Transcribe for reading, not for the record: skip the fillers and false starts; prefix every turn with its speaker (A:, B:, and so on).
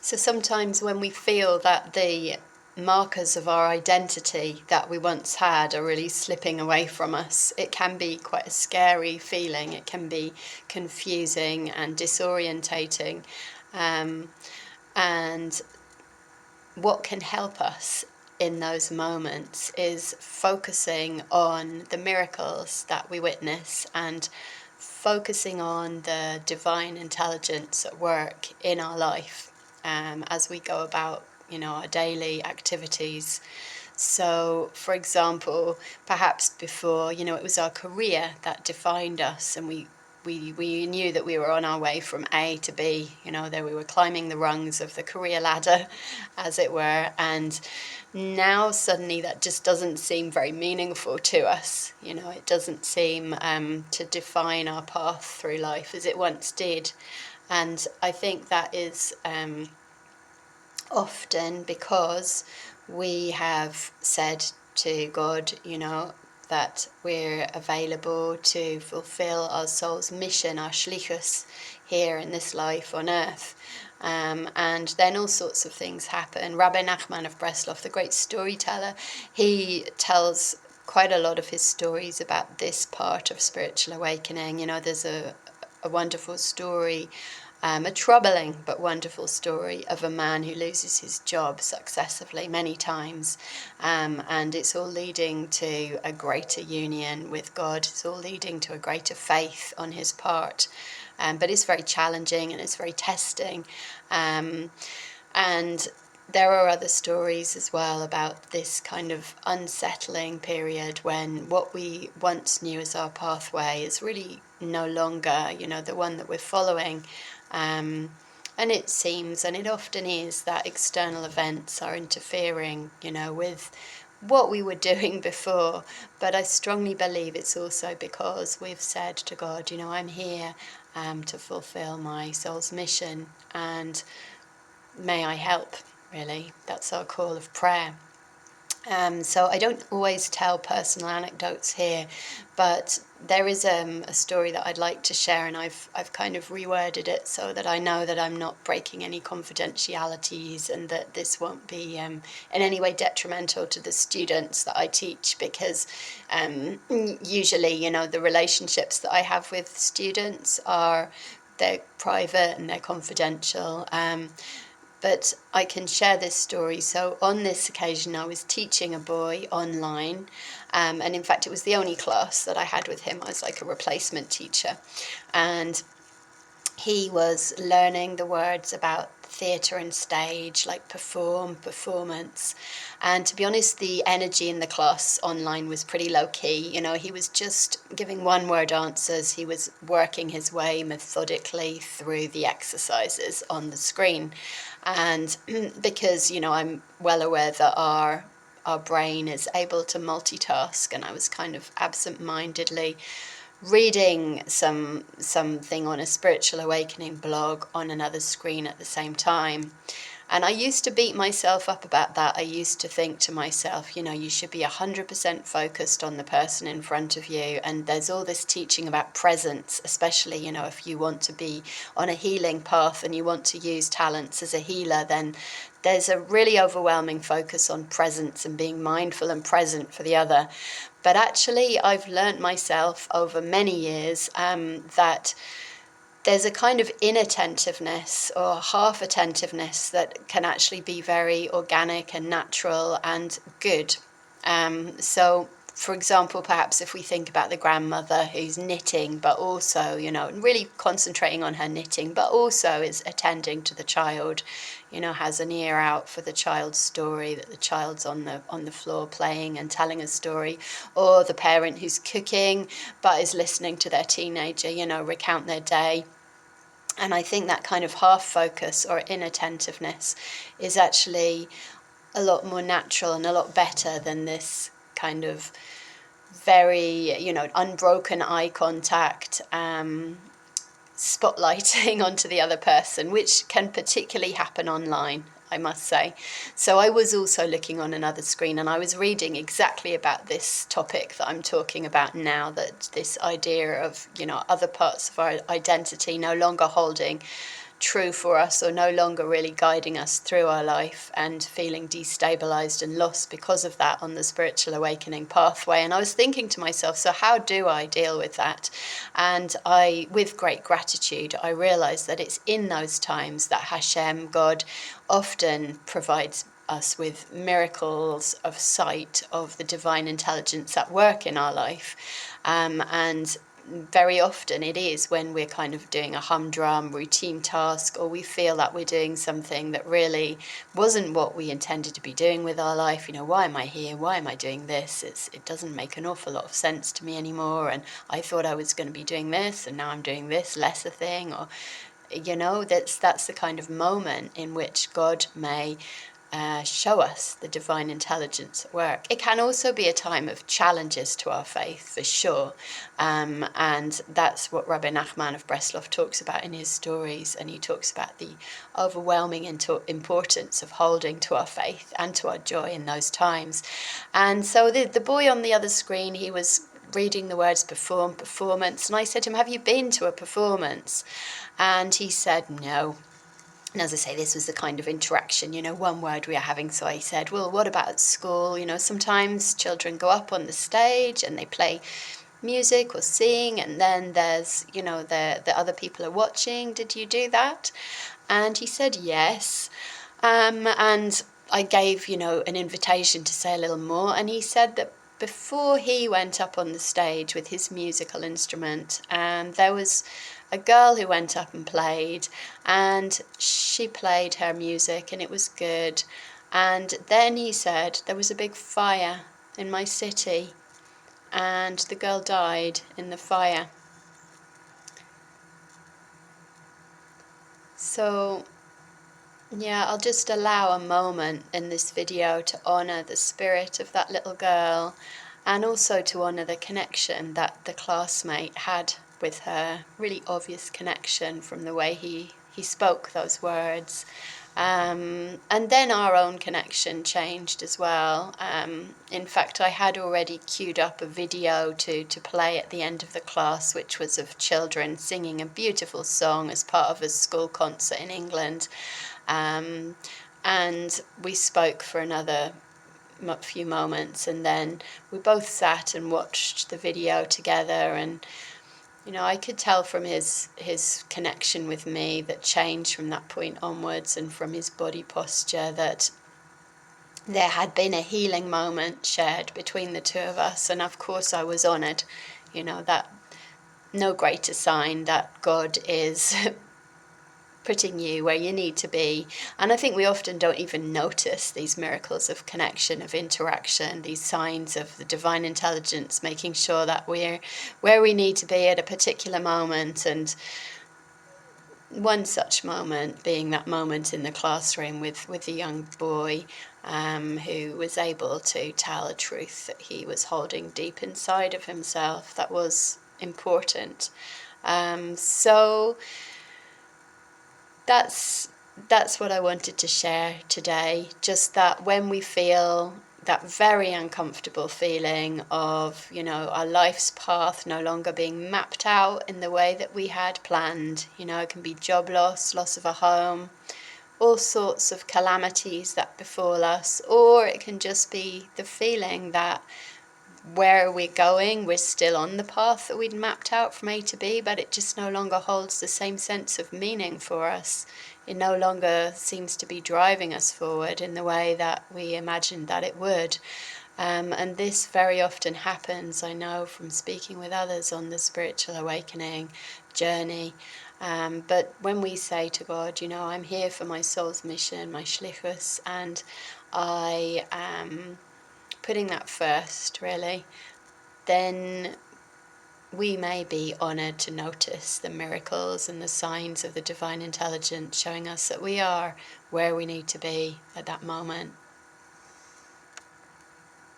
A: So sometimes when we feel that the markers of our identity that we once had are really slipping away from us, it can be quite a scary feeling. It can be confusing and disorientating. Um, and what can help us in those moments is focusing on the miracles that we witness and focusing on the divine intelligence at work in our life as we go about, our daily activities. So, for example, perhaps before, it was our career that defined us, and we knew that we were on our way from A to B, that we were climbing the rungs of the career ladder, as it were, and now suddenly that just doesn't seem very meaningful to us. It doesn't seem to define our path through life as it once did. And I think that is often because we have said to God, that we're available to fulfill our soul's mission, our shlichus, here in this life on earth. And then all sorts of things happen. Rabbi Nachman of Breslov, the great storyteller, he tells quite a lot of his stories about this part of spiritual awakening. There's a wonderful story, a troubling but wonderful story of a man who loses his job successively many times, and it's all leading to a greater union with God. It's all leading to a greater faith on his part, but it's very challenging and it's very testing. And there are other stories as well about this kind of unsettling period when what we once knew as our pathway is really no longer, the one that we're following. And it seems, and it often is, that external events are interfering, with what we were doing before. But I strongly believe it's also because we've said to God, I'm here to fulfill my soul's mission, and may I help, really. That's our call of prayer. So I don't always tell personal anecdotes here, but there is a story that I'd like to share, and I've kind of reworded it so that I know that I'm not breaking any confidentialities and that this won't be in any way detrimental to the students that I teach, because usually, the relationships that I have with students they're private and they're confidential. But I can share this story. So on this occasion, I was teaching a boy online. And in fact, it was the only class that I had with him. I was like a replacement teacher. And he was learning the words about theatre and stage, like performance. And to be honest, the energy in the class online was pretty low key. He was just giving one word answers. He was working his way methodically through the exercises on the screen. And because, I'm well aware that our brain is able to multitask, and I was kind of absent-mindedly reading something on a spiritual awakening blog on another screen at the same time. And I used to beat myself up about that. I used to think to myself, you should be 100% focused on the person in front of you. And there's all this teaching about presence, especially, if you want to be on a healing path and you want to use talents as a healer, then there's a really overwhelming focus on presence and being mindful and present for the other. But actually, I've learnt myself over many years that there's a kind of inattentiveness or half attentiveness that can actually be very organic and natural and good. So, for example, perhaps if we think about the grandmother who's knitting, but also, really concentrating on her knitting, but also is attending to the child, has an ear out for the child's story, that the child's on the floor playing and telling a story, or the parent who's cooking, but is listening to their teenager, recount their day. And I think that kind of half focus or inattentiveness is actually a lot more natural and a lot better than this kind of very, unbroken eye contact, spotlighting onto the other person, which can particularly happen online, I must say. So I was also looking on another screen, and I was reading exactly about this topic that I'm talking about now, that this idea of, other parts of our identity no longer holding true for us, or no longer really guiding us through our life, and feeling destabilized and lost because of that on the spiritual awakening pathway. And I was thinking to myself, so how do I deal with that? And with great gratitude, I realized that it's in those times that Hashem, God, often provides us with miracles of sight of the divine intelligence at work in our life. And very often it is when we're kind of doing a humdrum routine task, or we feel that we're doing something that really wasn't what we intended to be doing with our life. Why am I here? Why am I doing this? It doesn't make an awful lot of sense to me anymore. And I thought I was going to be doing this, and now I'm doing this lesser thing. Or, that's the kind of moment in which God may show us the divine intelligence at work. It can also be a time of challenges to our faith, for sure. And that's what Rabbi Nachman of Breslov talks about in his stories. And he talks about the overwhelming importance of holding to our faith and to our joy in those times. And so the boy on the other screen, he was reading the words performance. And I said to him, have you been to a performance? And he said, no. And as I say, this was the kind of interaction, one word we are having. So I said, well, what about at school? Sometimes children go up on the stage and they play music or sing, and then there's, the other people are watching. Did you do that? And he said, yes. And I gave, an invitation to say a little more. And he said that before he went up on the stage with his musical instrument, there was a girl who went up and played, and she played her music, and it was good. And then he said, there was a big fire in my city, and the girl died in the fire. So, yeah, I'll just allow a moment in this video to honor the spirit of that little girl, and also to honor the connection that the classmate had with her, really obvious connection from the way he spoke those words. And then our own connection changed as well. In fact, I had already queued up a video to play at the end of the class, which was of children singing a beautiful song as part of a school concert in England. And we spoke for another few moments, and then we both sat and watched the video together. And I could tell from his connection with me that changed from that point onwards, and from his body posture, that there had been a healing moment shared between the two of us. And of course I was honored, that no greater sign that God is putting you where you need to be. And I think we often don't even notice these miracles of connection, of interaction, these signs of the divine intelligence, making sure that we're where we need to be at a particular moment. And one such moment being that moment in the classroom with the young boy who was able to tell a truth that he was holding deep inside of himself that was important. So that's what I wanted to share today. Just that when we feel that very uncomfortable feeling of, our life's path no longer being mapped out in the way that we had planned, it can be job loss, loss of a home, all sorts of calamities that befall us, or it can just be the feeling that where we're going, we're still on the path that we'd mapped out from A to B, but it just no longer holds the same sense of meaning for us. It no longer seems to be driving us forward in the way that we imagined that it would. And this very often happens, I know, from speaking with others on the spiritual awakening journey. But when we say to God, I'm here for my soul's mission, my shlichus, and I am putting that first, really, then we may be honoured to notice the miracles and the signs of the divine intelligence showing us that we are where we need to be at that moment.